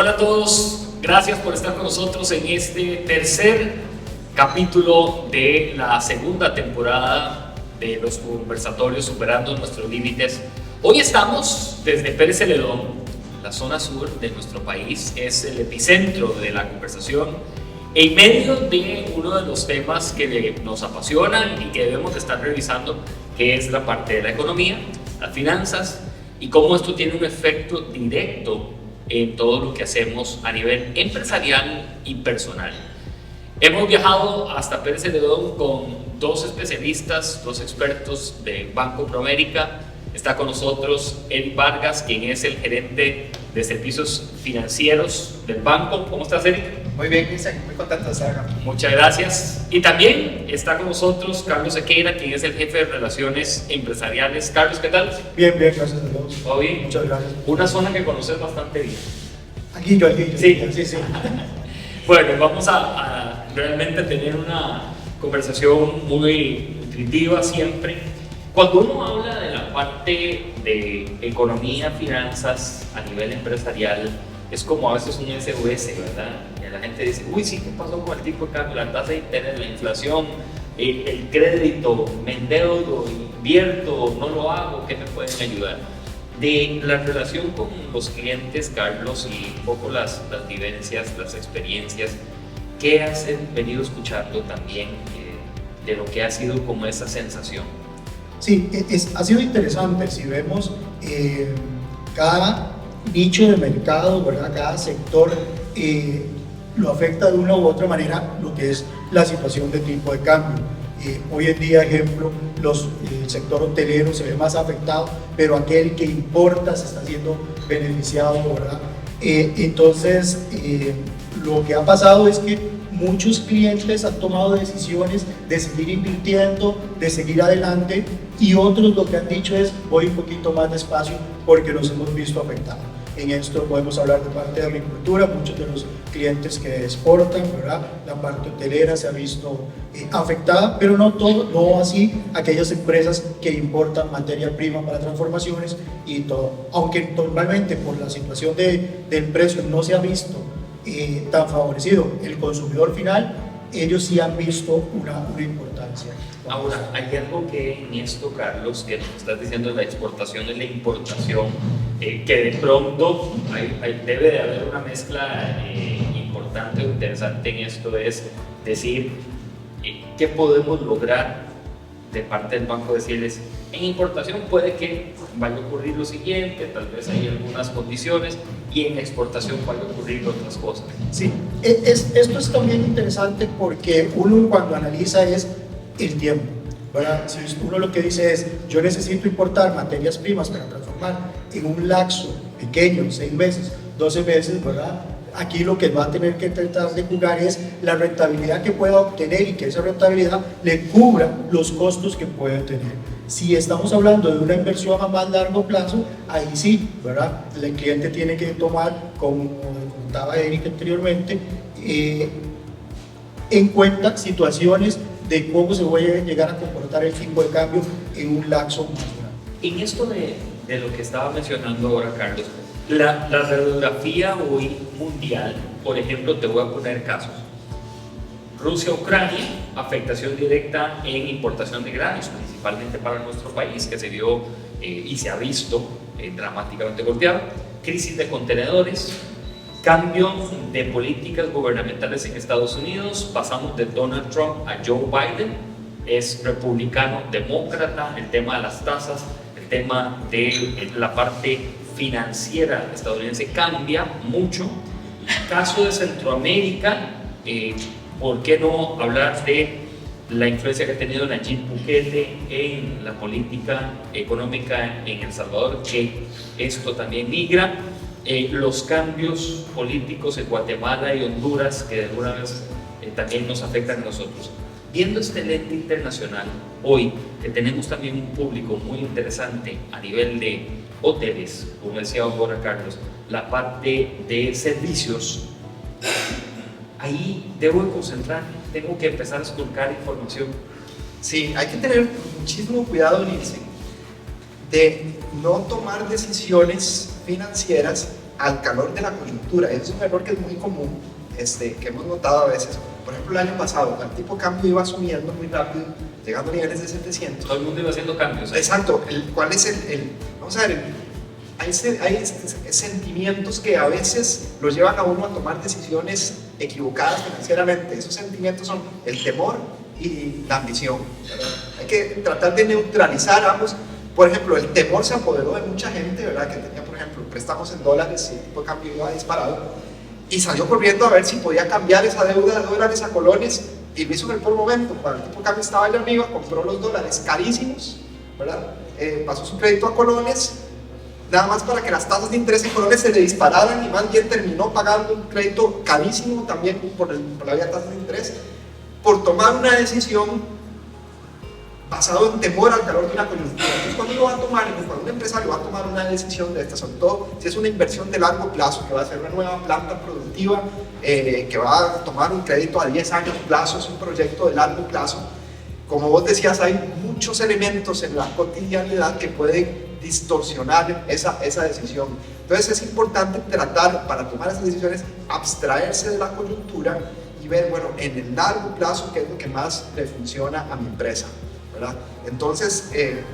Hola a todos, gracias por estar con nosotros en este tercer capítulo de la segunda temporada de los conversatorios Superando Nuestros Límites. Hoy estamos desde Pérez Celedón, la zona sur de nuestro país, es el epicentro de la conversación, en medio de uno de los temas que nos apasionan y que debemos estar revisando, que es la parte de la economía, las finanzas y cómo esto tiene un efecto directo en todo lo que hacemos a nivel empresarial y personal. Hemos viajado hasta Pérez Celedón con dos especialistas, dos expertos de Banco Proamérica. Está con nosotros Eric Vargas, quien es el gerente de servicios financieros del banco. ¿Cómo estás, Eric? Muy bien, Cristian, muy contento de estar acá. Muchas gracias. Y también está con nosotros Carlos Sequeira, quien es el jefe de relaciones empresariales. Carlos, ¿qué tal? Bien, gracias a todos. ¿Todo bien? Muchas gracias. Una zona que conoces bastante bien. Aquí yo. Sí. Sí. Bueno, vamos a realmente tener una conversación muy nutritiva siempre. Cuando uno habla de la parte de economía, finanzas a nivel empresarial, es como a veces un SOS, ¿verdad? Y la gente dice, uy, sí, ¿qué pasó con el tipo de cambio? La tasa de interés, la inflación, el crédito, me endeudo, invierto, no lo hago, ¿qué me pueden ayudar? De la relación con los clientes, Carlos, y un poco las vivencias, las experiencias, ¿qué has venido escuchando también de lo que ha sido como esa sensación? Sí, ha sido interesante. Si vemos cada nicho de mercado, ¿verdad? Cada sector lo afecta de una u otra manera lo que es la situación de tipo de cambio. Hoy en día, ejemplo, el sector hotelero se ve más afectado, pero aquel que importa se está siendo beneficiado, ¿verdad? Entonces, lo que ha pasado es que muchos clientes han tomado decisiones de seguir invirtiendo, de seguir adelante, y otros lo que han dicho es voy un poquito más despacio porque nos hemos visto afectados. En esto podemos hablar de parte de agricultura, muchos de los clientes que exportan, ¿verdad? La parte hotelera se ha visto afectada, pero no así aquellas empresas que importan materia prima para transformaciones y todo. Aunque normalmente por la situación del precio no se ha visto tan favorecido el consumidor final, ellos sí han visto una importancia. Ahora, hay algo que en esto, Carlos, que nos estás diciendo, la exportación y la importación, que de pronto debe de haber una mezcla importante o interesante en esto, es decir, ¿qué podemos lograr de parte del banco? Decirles, en importación puede que vaya a ocurrir lo siguiente, tal vez hay algunas condiciones, y en exportación vaya a ocurrir otras cosas. Sí, esto es también interesante porque uno cuando analiza es el tiempo, ¿verdad? Si uno lo que dice es, yo necesito importar materias primas para transformar en un lapso pequeño, 6 meses, 12 meses, ¿verdad? Aquí lo que va a tener que tratar de jugar es la rentabilidad que pueda obtener y que esa rentabilidad le cubra los costos que puede tener. Si estamos hablando de una inversión a más largo plazo, ahí sí, ¿verdad? El cliente tiene que tomar, como contaba Eric anteriormente, en cuenta situaciones de cómo se puede llegar a comportar el tipo de cambio en un lapso más grande. En esto de lo que estaba mencionando ahora, Carlos, la radiografía hoy mundial, por ejemplo, te voy a poner casos. Rusia-Ucrania, afectación directa en importación de granos, principalmente para nuestro país, que se vio y se ha visto dramáticamente golpeado. Crisis de contenedores, cambio de políticas gubernamentales en Estados Unidos, pasamos de Donald Trump a Joe Biden, es republicano, demócrata, el tema de las tasas, el tema de la parte financiera estadounidense cambia mucho. Caso de Centroamérica, ¿por qué no hablar de la influencia que ha tenido Nayib Bukele en la política económica en El Salvador, que esto también migra? Los cambios políticos en Guatemala y Honduras, que de alguna vez también nos afectan a nosotros. Viendo este lente internacional, hoy que tenemos también un público muy interesante a nivel de hoteles, como decía ahora Carlos, la parte de servicios, ahí debo de concentrarme, tengo que empezar a esculcar información. Sí, hay que tener muchísimo cuidado, Nilsen, de no tomar decisiones financieras al calor de la coyuntura. Ese es un error que es muy común, que hemos notado a veces. Por ejemplo, el año pasado, el tipo de cambio iba subiendo muy rápido, llegando a niveles de 700. Todo el mundo iba haciendo cambios. Exacto. ¿Cuál es vamos a ver, hay sentimientos que a veces los llevan a uno a tomar decisiones equivocadas financieramente. Esos sentimientos son el temor y la ambición, ¿verdad? Hay que tratar de neutralizar ambos. Por ejemplo, el temor se apoderó de mucha gente, ¿verdad? Que tenía, por ejemplo, préstamos en dólares y el tipo de cambio iba disparado, y salió corriendo a ver si podía cambiar esa deuda de dólares a colones, y lo hizo en el peor momento. Cuando el tipo de cambio estaba allá arriba, compró los dólares carísimos, ¿verdad? Pasó su crédito a colones, nada más para que las tasas de interés en colones se le dispararan, y más bien terminó pagando un crédito carísimo también por la vía de tasas de interés, por tomar una decisión basado en temor al calor de una coyuntura. Entonces, cuando un empresario va a tomar una decisión de esta, sobre todo si es una inversión de largo plazo, que va a ser una nueva planta productiva, que va a tomar un crédito a 10 años plazo, es un proyecto de largo plazo, como vos decías, hay muchos elementos en la cotidianidad que pueden distorsionar esa decisión. Entonces es importante tratar, para tomar esas decisiones, abstraerse de la coyuntura y ver, bueno, en el largo plazo qué es lo que más le funciona a mi empresa, ¿verdad? Entonces, en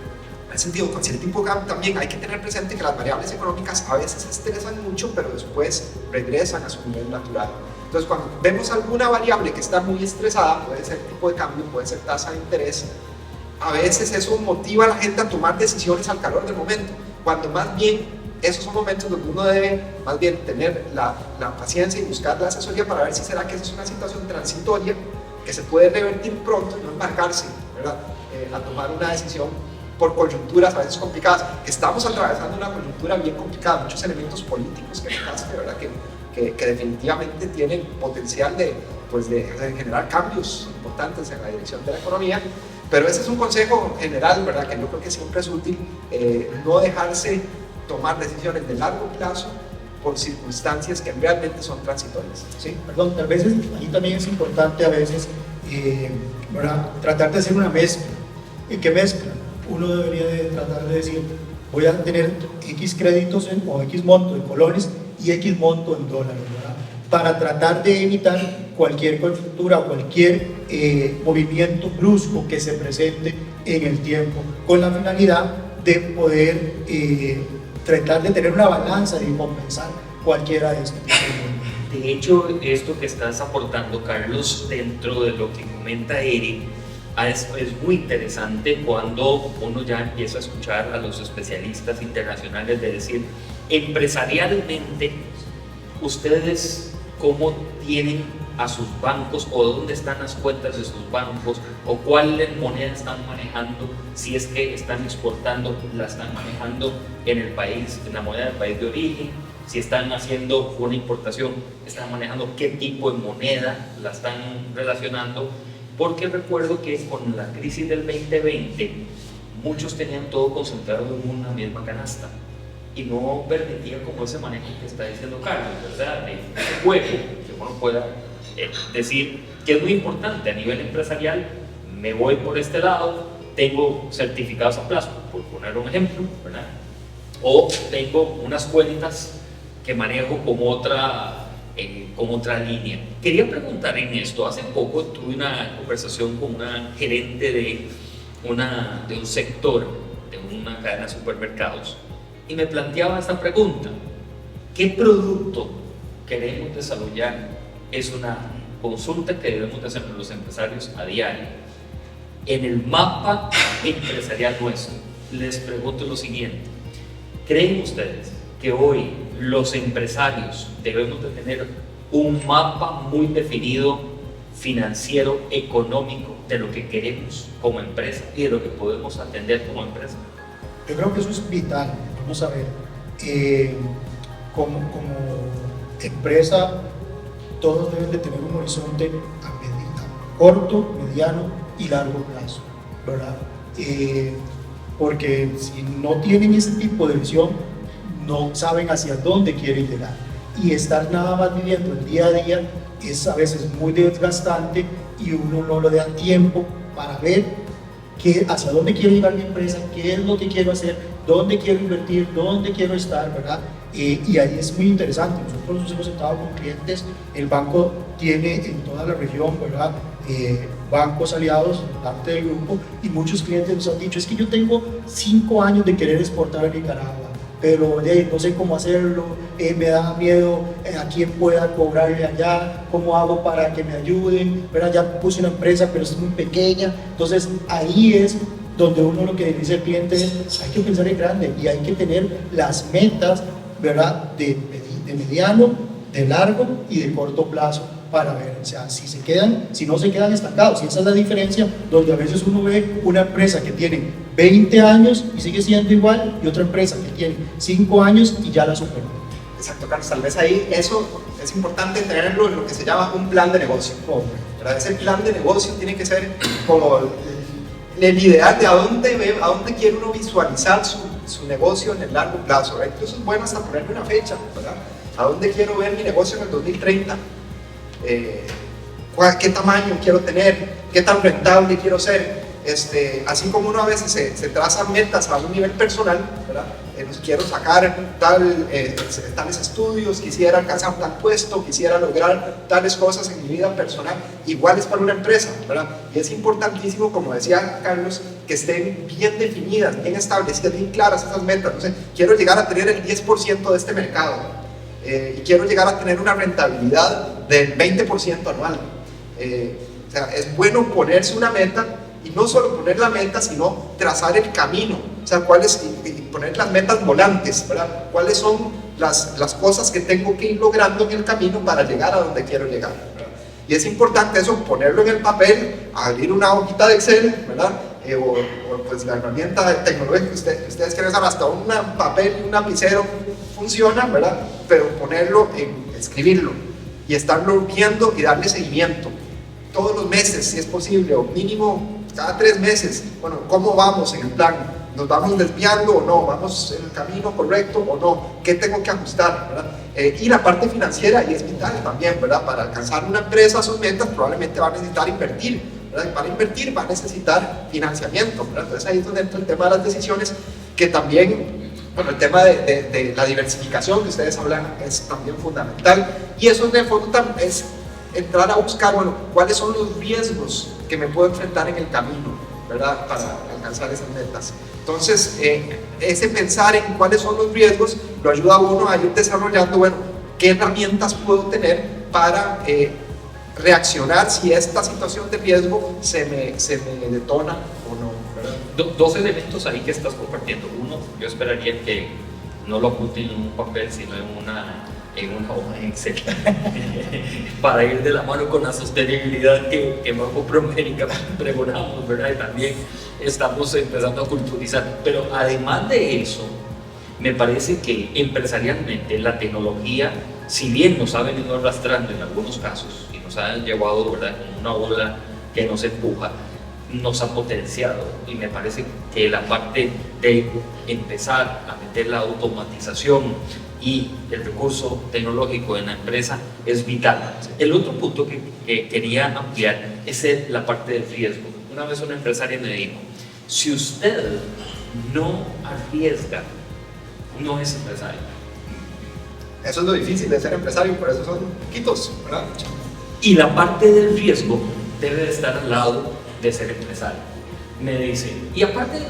ese sentido, con el tipo de cambio también hay que tener presente que las variables económicas a veces se estresan mucho, pero después regresan a su nivel natural. Entonces, cuando vemos alguna variable que está muy estresada, puede ser tipo de cambio, puede ser tasa de interés, a veces eso motiva a la gente a tomar decisiones al calor del momento, cuando más bien esos son momentos donde uno debe más bien tener la paciencia y buscar la asesoría para ver si será que esa es una situación transitoria que se puede revertir pronto y no embarcarse, ¿verdad? A tomar una decisión por coyunturas a veces complicadas. Estamos atravesando una coyuntura bien complicada, muchos elementos políticos que me parece, ¿verdad? Que definitivamente tienen potencial de generar cambios importantes en la dirección de la economía, pero ese es un consejo general, ¿verdad? Que yo creo que siempre es útil, no dejarse tomar decisiones de largo plazo por circunstancias que realmente son transitorias, ¿sí? Perdón, tal vez ahí también es importante a veces ¿verdad? Tratar de hacer una mezcla. ¿En qué mezcla? Uno debería de tratar de decir, voy a tener X créditos o X monto en colones y X monto en dólares, ¿verdad? Para tratar de evitar cualquier coyuntura o cualquier movimiento brusco que se presente en el tiempo, con la finalidad de poder tratar de tener una balanza y compensar cualquiera de estos. De hecho, esto que estás aportando, Carlos, dentro de lo que comenta Eric, es muy interesante cuando uno ya empieza a escuchar a los especialistas internacionales de decir, empresarialmente, ustedes cómo tienen a sus bancos o dónde están las cuentas de sus bancos o cuáles monedas están manejando, si es que están exportando, la están manejando en el país, en la moneda del país de origen, si están haciendo una importación, están manejando qué tipo de moneda la están relacionando, porque recuerdo que con la crisis del 2020 muchos tenían todo concentrado en una misma canasta y no permitía como ese manejo que está diciendo Carlos, ¿verdad? De juego, que uno pueda decir que es muy importante a nivel empresarial, me voy por este lado, tengo certificados a plazo, por poner un ejemplo, ¿verdad? O tengo unas cuentas que manejo como otra línea. Quería preguntar en esto, hace poco tuve una conversación con una gerente de un sector, de una cadena de supermercados, y me planteaba esta pregunta: ¿qué producto queremos desarrollar? Es una consulta que debemos de hacer los empresarios a diario. En el mapa empresarial nuestro, les pregunto lo siguiente: ¿creen ustedes que hoy los empresarios debemos de tener un mapa muy definido financiero, económico, de lo que queremos como empresa y de lo que podemos atender como empresa? Yo creo que eso es vital. Vamos a ver, como empresa, todos deben de tener un horizonte a corto, mediano y largo plazo, ¿verdad? Porque si no tienen ese tipo de visión, no saben hacia dónde quieren llegar. Y estar nada más viviendo el día a día es a veces muy desgastante y uno no le da tiempo para ver hacia dónde quiero llegar mi empresa, qué es lo que quiero hacer, dónde quiero invertir, dónde quiero estar, ¿verdad? Y ahí es muy interesante. Nosotros nos hemos sentado con clientes, el banco tiene en toda la región, ¿verdad? Bancos aliados, parte del grupo, y muchos clientes nos han dicho, es que yo tengo 5 años de querer exportar a Nicaragua, pero no sé cómo hacerlo, me da miedo a quién pueda cobrarle allá, cómo hago para que me ayuden, ¿verdad? Ya puse una empresa, pero es muy pequeña. Entonces ahí es donde uno lo que dice el cliente es, hay que pensar en grande y hay que tener las metas, ¿verdad? De mediano, de largo y de corto plazo, para ver, o sea, si no se quedan estancados. Y esa es la diferencia, donde a veces uno ve una empresa que tiene 20 años y sigue siendo igual, y otra empresa que tiene 5 años y ya la superó. Exacto, Carlos, tal vez ahí eso es importante tenerlo en lo que se llama un plan de negocio. ¿Verdad? Ese plan de negocio tiene que ser como el ideal de a dónde quiere uno visualizar su negocio en el largo plazo, ¿verdad? Incluso es bueno hasta ponerle una fecha, ¿verdad? ¿A dónde quiero ver mi negocio en el 2030? ¿Qué tamaño quiero tener? ¿Qué tan rentable quiero ser? Así como uno a veces se traza metas a un nivel personal, ¿verdad? Quiero sacar tales estudios, quisiera alcanzar tal puesto, quisiera lograr tales cosas en mi vida personal, igual es para una empresa, ¿verdad? Y es importantísimo, como decía Carlos, que estén bien definidas, bien establecidas, bien claras esas metas. No sé, quiero llegar a tener el 10% de este mercado, y quiero llegar a tener una rentabilidad del 20% anual. O sea, es bueno ponerse una meta, y no solo poner la meta, sino trazar el camino, o sea, y poner las metas volantes, ¿verdad? ¿Cuáles son las cosas que tengo que ir logrando en el camino para llegar a donde quiero llegar, ¿verdad? Y es importante eso, ponerlo en el papel, abrir una hojita de Excel, ¿verdad? O pues la herramienta tecnológica que ustedes quieren usar, hasta un papel y un lapicero funciona, ¿verdad? Pero escribirlo y estarlo viendo y darle seguimiento todos los meses, si es posible, o mínimo cada 3 meses. Bueno, ¿cómo vamos en el plan? ¿Nos vamos desviando o no? ¿Vamos en el camino correcto o no? ¿Qué tengo que ajustar, verdad? Y la parte financiera, y es vital también, ¿verdad? Para alcanzar una empresa sus metas, probablemente va a necesitar invertir, ¿verdad? Y para invertir va a necesitar financiamiento, ¿verdad? Entonces ahí es donde entra el tema de las decisiones, que también, bueno, el tema de la diversificación que ustedes hablan es también fundamental. Y eso en el fondo es entrar a buscar, bueno, cuáles son los riesgos que me puedo enfrentar en el camino, ¿verdad? Para alcanzar esas metas. Entonces, ese pensar en cuáles son los riesgos lo ayuda a uno a ir desarrollando, bueno, qué herramientas puedo tener para reaccionar si esta situación de riesgo se me detona o no, ¿verdad? Dos elementos ahí que estás compartiendo. Uno, yo esperaría que no lo apunten en un papel, sino en una hoja en Excel para ir de la mano con la sostenibilidad que Banco Promérica pregonamos, ¿verdad? Y también estamos empezando a culturizar. Pero además de eso, me parece que empresarialmente la tecnología, si bien nos ha venido arrastrando en algunos casos y nos ha llevado, ¿verdad?, como una ola que nos empuja, nos ha potenciado, y me parece que la parte de empezar a meter la automatización y el recurso tecnológico en la empresa es vital. El otro punto que quería ampliar es la parte del riesgo. Una vez una empresaria me dijo, si usted no arriesga, no es empresario. Eso es lo difícil de ser empresario, por eso son poquitos, ¿verdad? Y la parte del riesgo debe de estar al lado de ser empresario. Me dice, y aparte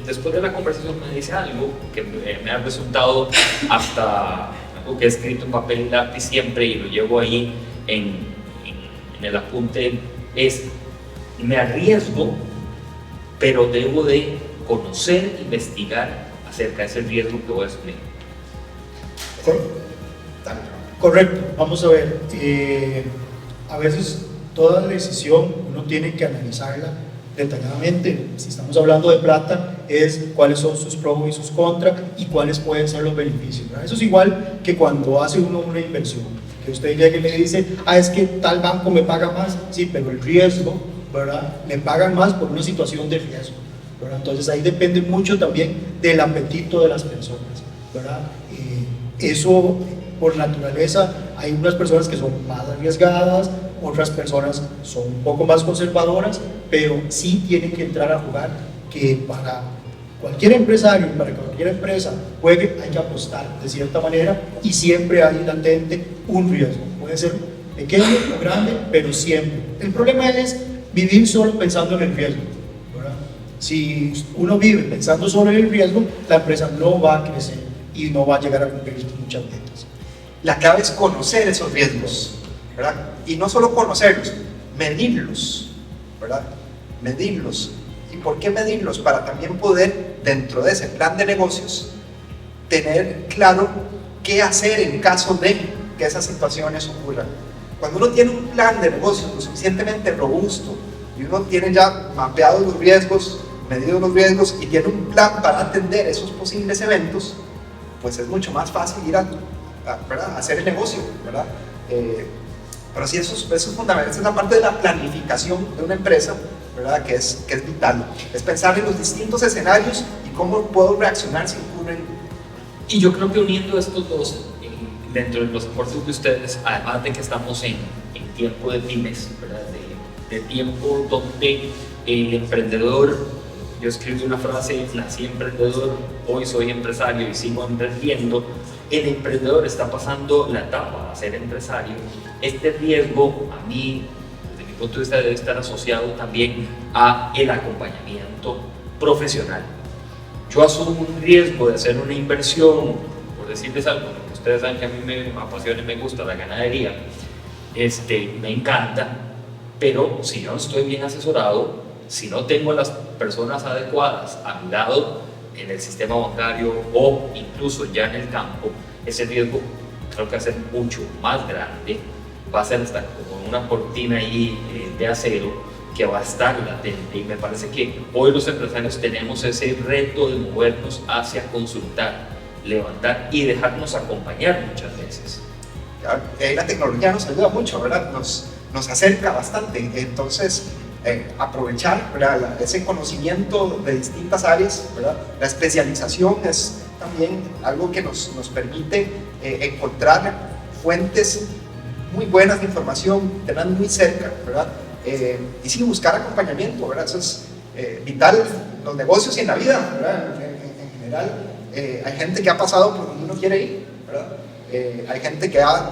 después de la conversación me dice algo que me ha resultado hasta algo que he escrito en papel y lápiz siempre y lo llevo ahí en el apunte, es: me arriesgo, pero debo de conocer, investigar acerca de ese riesgo que voy a asumir. Correcto, vamos a ver, a veces toda decisión uno tiene que analizarla detalladamente. Si estamos hablando de plata, es cuáles son sus pros y sus contras y cuáles pueden ser los beneficios, ¿verdad? Eso es igual que cuando hace uno una inversión, que usted llega y le dice, es que tal banco me paga más, sí, pero el riesgo, ¿verdad? Me pagan más por una situación de riesgo, ¿verdad? Entonces ahí depende mucho también del apetito de las personas, ¿verdad? Eso por naturaleza, hay unas personas que son más arriesgadas, otras personas son un poco más conservadoras, pero sí tienen que entrar a jugar, que para cualquier empresario, para que cualquier empresa juegue, hay que apostar de cierta manera y siempre hay latente un riesgo. Puede ser pequeño o grande, pero siempre. El problema es vivir solo pensando en el riesgo, ¿verdad? Si uno vive pensando solo en el riesgo, la empresa no va a crecer y no va a llegar a cumplir muchas metas. La clave es conocer esos riesgos, ¿verdad? Y no solo conocerlos, medirlos, ¿verdad? Medirlos. ¿Y por qué medirlos? Para también poder, dentro de ese plan de negocios, tener claro qué hacer en caso de que esas situaciones ocurran. Cuando uno tiene un plan de negocios lo suficientemente robusto y uno tiene ya mapeados los riesgos, medidos los riesgos y tiene un plan para atender esos posibles eventos, pues es mucho más fácil ir ¿verdad? A hacer el negocio, ¿verdad? Pero sí, eso es fundamental, esa es la parte de la planificación de una empresa, ¿verdad? Que es vital, es pensar en los distintos escenarios y cómo puedo reaccionar si ocurren. Y yo creo que uniendo estos dos, dentro de los esfuerzos de ustedes, además de que estamos en tiempo de pymes, ¿verdad? De tiempo donde el emprendedor, yo escribí una frase, nací emprendedor, hoy soy empresario y sigo emprendiendo. El emprendedor está pasando la etapa a ser empresario. Este riesgo, a mí, desde mi punto de vista, debe estar asociado también a el acompañamiento profesional. Yo asumo un riesgo de hacer una inversión, por decirles algo, porque ustedes saben que a mí me apasiona y me gusta la ganadería, me encanta, pero si yo no estoy bien asesorado, si no tengo las personas adecuadas a mi lado en el sistema bancario o incluso ya en el campo, ese riesgo creo que va a ser mucho más grande, va a ser hasta como una cortina ahí de acero que va a estar latente. Y me parece que hoy los empresarios tenemos ese reto de movernos hacia consultar, levantar y dejarnos acompañar muchas veces. Ahí la tecnología nos ayuda mucho, ¿verdad? Nos acerca bastante, entonces aprovechar, ¿verdad? Ese conocimiento de distintas áreas, ¿verdad? La especialización es también algo que nos permite encontrar fuentes muy buenas de información, tenerlas muy cerca, ¿verdad? Y sí, buscar acompañamiento, ¿verdad? Eso es vital en los negocios y en la vida, ¿verdad? En general, hay gente que ha pasado por donde uno quiere ir, ¿verdad? Hay gente que ha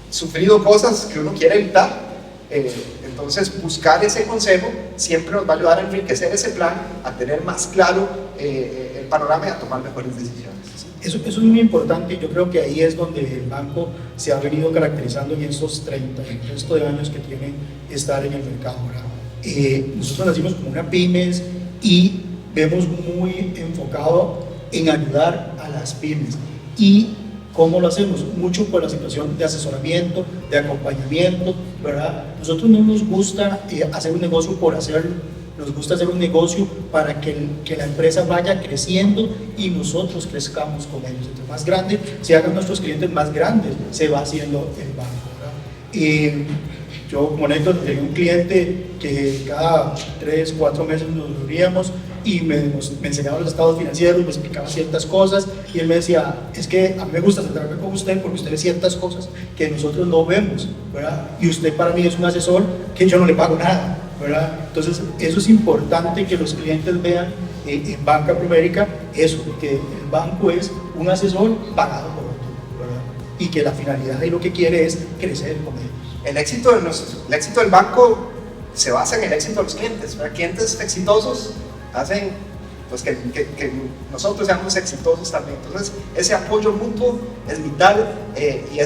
sufrido cosas que uno quiere evitar. Entonces, buscar ese consejo siempre nos va a ayudar a enriquecer ese plan, a tener más claro el panorama y a tomar mejores decisiones. Eso es muy importante y yo creo que ahí es donde el banco se ha venido caracterizando en estos 30 y el resto de años que tiene estar en el mercado. Nosotros nacimos como una pymes y vemos muy enfocado en ayudar a las pymes. ¿Y cómo lo hacemos? Mucho por la situación de asesoramiento, de acompañamiento, ¿verdad? Nosotros no nos gusta hacer un negocio por hacerlo, nos gusta hacer un negocio para que la empresa vaya creciendo y nosotros crezcamos con ellos. Entre más grandes se hagan nuestros clientes, más grandes se va haciendo el banco, ¿verdad? Yo, como anécdota, tenía un cliente que cada 3, 4 meses nos reuníamos y me enseñaba los estados financieros, me explicaba ciertas cosas y él me decía, es que a mí me gusta sentarme con usted porque usted ve ciertas cosas que nosotros no vemos, ¿verdad? Y usted para mí es un asesor que yo no le pago nada, ¿verdad? Entonces eso es importante que los clientes vean en Banca Promérica eso, que el banco es un asesor pagado por otro, ¿verdad? Y que la finalidad y lo que quiere es crecer con ellos. El éxito del banco se basa en el éxito de los clientes, ¿verdad? Clientes exitosos hacen pues, que nosotros seamos exitosos también. Entonces, ese apoyo mutuo es vital y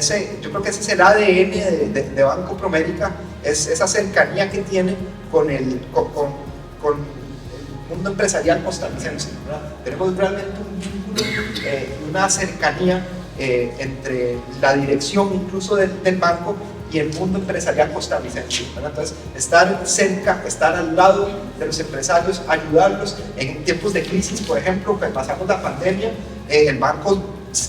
yo creo que ese es el ADN de Banco Promérica, es esa cercanía que tiene con el mundo empresarial costarricense, ¿verdad? Tenemos realmente un vínculo y una cercanía entre la dirección incluso del banco y el mundo empresarial costarricense, ¿verdad? Entonces, estar cerca, estar al lado de los empresarios, ayudarlos en tiempos de crisis, por ejemplo, que pasamos la pandemia, el banco,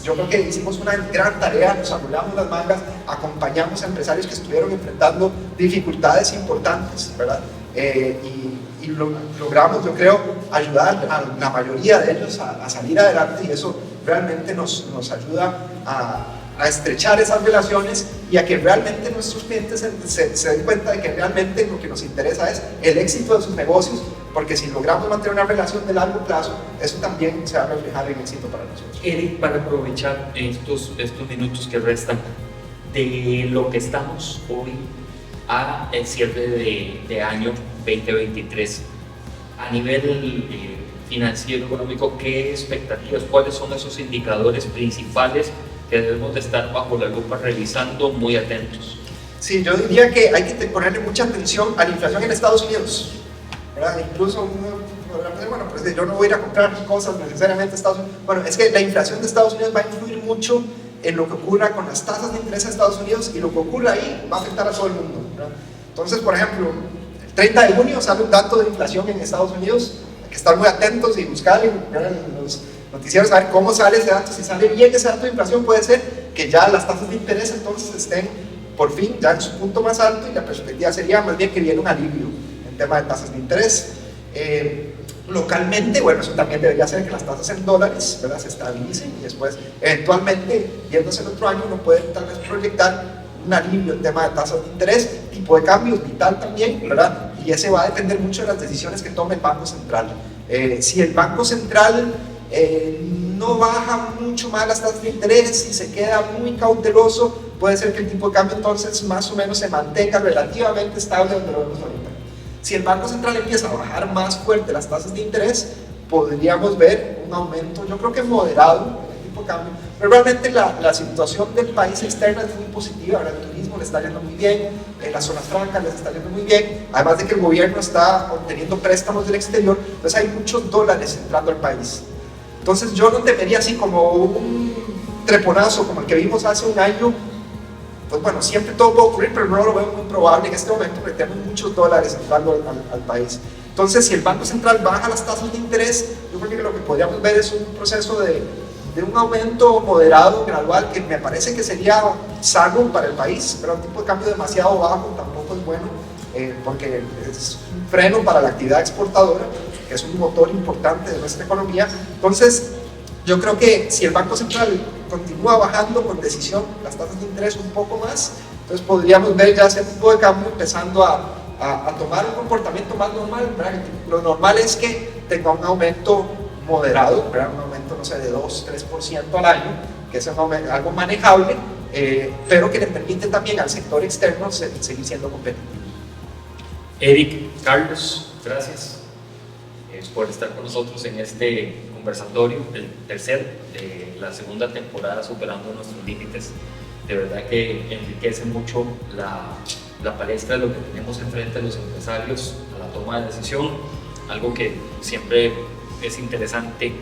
yo creo que hicimos una gran tarea, nos arrullamos las mangas, acompañamos a empresarios que estuvieron enfrentando dificultades importantes, ¿verdad? Y logramos, yo creo, ayudar a la mayoría de ellos a salir adelante y eso realmente nos ayuda a a estrechar esas relaciones y a que realmente nuestros clientes se den cuenta de que realmente lo que nos interesa es el éxito de sus negocios, porque si logramos mantener una relación de largo plazo, eso también se va a reflejar en éxito para nosotros. Eric, para aprovechar estos minutos que restan de lo que estamos hoy a el cierre de año 2023, a nivel financiero, económico, ¿qué expectativas, cuáles son esos indicadores principales que debemos de estar bajo la lupa revisando, muy atentos? Sí, yo diría que hay que ponerle mucha atención a la inflación en Estados Unidos, ¿verdad? Incluso bueno, pues yo no voy a ir a comprar cosas necesariamente a Estados Unidos. Bueno, es que la inflación de Estados Unidos va a influir mucho en lo que ocurra con las tasas de interés de Estados Unidos, y lo que ocurra ahí va a afectar a todo el mundo, ¿verdad? Entonces, por ejemplo, el 30 de junio sale un dato de inflación en Estados Unidos, hay que estar muy atentos y buscar en los noticieros a ver cómo sale ese dato. Si sale bien ese dato de inflación, puede ser que ya las tasas de interés entonces estén por fin ya en su punto más alto, y la perspectiva sería más bien que viene un alivio en tema de tasas de interés. Localmente, bueno, eso también debería ser que las tasas en dólares, ¿verdad?, se estabilicen, y después eventualmente, viéndose el otro año, uno puede tal vez proyectar un alivio en tema de tasas de interés, tipo de cambio vital también, ¿verdad? Y ese va a depender mucho de las decisiones que tome el Banco Central. Si el Banco Central no baja mucho más las tasas de interés y se queda muy cauteloso, puede ser que el tipo de cambio entonces más o menos se mantenga relativamente estable donde lo vemos ahorita. Si el Banco Central empieza a bajar más fuerte las tasas de interés, podríamos ver un aumento, yo creo que moderado, en el tipo de cambio. Pero realmente la situación del país externa es muy positiva. Ahora el turismo le está yendo muy bien, las zonas francas les está yendo muy bien, además de que el gobierno está obteniendo préstamos del exterior, entonces hay muchos dólares entrando al país. Entonces yo no temería así como un treponazo como el que vimos hace un año. Pues bueno, siempre todo puede ocurrir, pero no lo veo muy probable en este momento, porque tenemos muchos dólares entrando al país. Entonces, si el Banco Central baja las tasas de interés, yo creo que lo que podríamos ver es un proceso de un aumento moderado, gradual, que me parece que sería sano para el país, pero un tipo de cambio demasiado bajo tampoco es bueno, porque es un freno para la actividad exportadora, que es un motor importante de nuestra economía. Entonces, yo creo que si el Banco Central continúa bajando con decisión las tasas de interés un poco más, entonces podríamos ver ya ese tipo de cambio empezando a tomar un comportamiento más normal, ¿verdad? Lo normal es que tenga un aumento moderado, ¿verdad? Un aumento, no sé, de 2-3% al año, que es algo manejable, pero que le permite también al sector externo seguir siendo competitivo. Eric, Carlos, gracias por estar con nosotros en este conversatorio, el tercer de la segunda temporada, Superando Nuestros Límites. De verdad que enriquece mucho la palestra de lo que tenemos enfrente de los empresarios a la toma de decisión, algo que siempre es interesante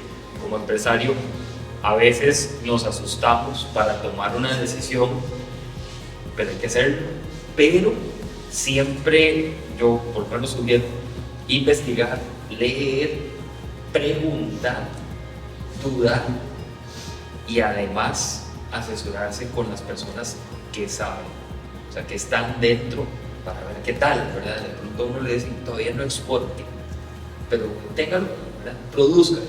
como empresario. A veces nos asustamos para tomar una decisión, pero hay que hacerlo. Pero siempre yo, por lo menos, sugiero investigar, leer, preguntar, dudar y además asesorarse con las personas que saben, o sea, que están dentro, para ver qué tal, ¿verdad? De pronto uno le dice, todavía no exporte, pero téngalo, ¿verdad? Produzca,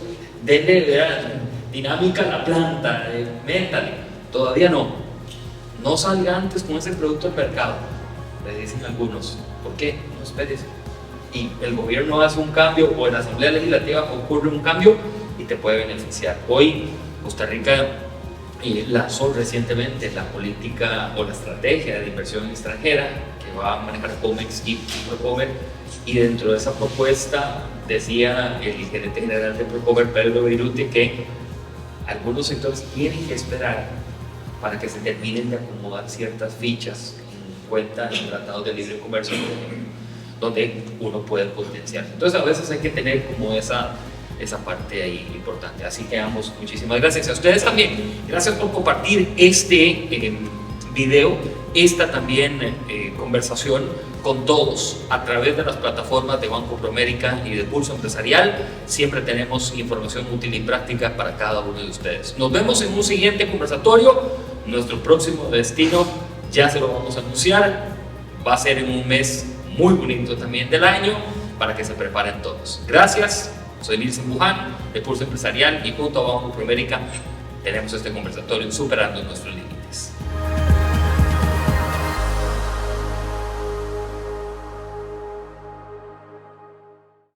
denle, ¿verdad?, dinámica a la planta, métale, todavía no salga antes con ese producto al mercado, le dicen algunos. ¿Por qué? No esperes. Y el gobierno hace un cambio, o en la Asamblea Legislativa ocurre un cambio y te puede beneficiar. Hoy Costa Rica lanzó recientemente la política o la estrategia de inversión extranjera que va a manejar Comex y Procomer, y dentro de esa propuesta decía el gerente general de Procomer, Pedro Viruti, que algunos sectores tienen que esperar para que se terminen de acomodar ciertas fichas en cuenta en tratados de libre comercio donde uno puede potenciar. Entonces a veces hay que tener como esa parte ahí importante. Así que ambos, muchísimas gracias. A ustedes también, gracias por compartir este video, esta también conversación con todos a través de las plataformas de Banco Promérica y de Pulso Empresarial. Siempre tenemos información útil y práctica para cada uno de ustedes. Nos vemos en un siguiente conversatorio. Nuestro próximo destino ya se lo vamos a anunciar, va a ser en un mes muy bonito también del año, para que se preparen todos. Gracias, soy Nilsen Buján de Pulso Empresarial, y junto a Banco Promérica tenemos este conversatorio Superando Nuestros Límites.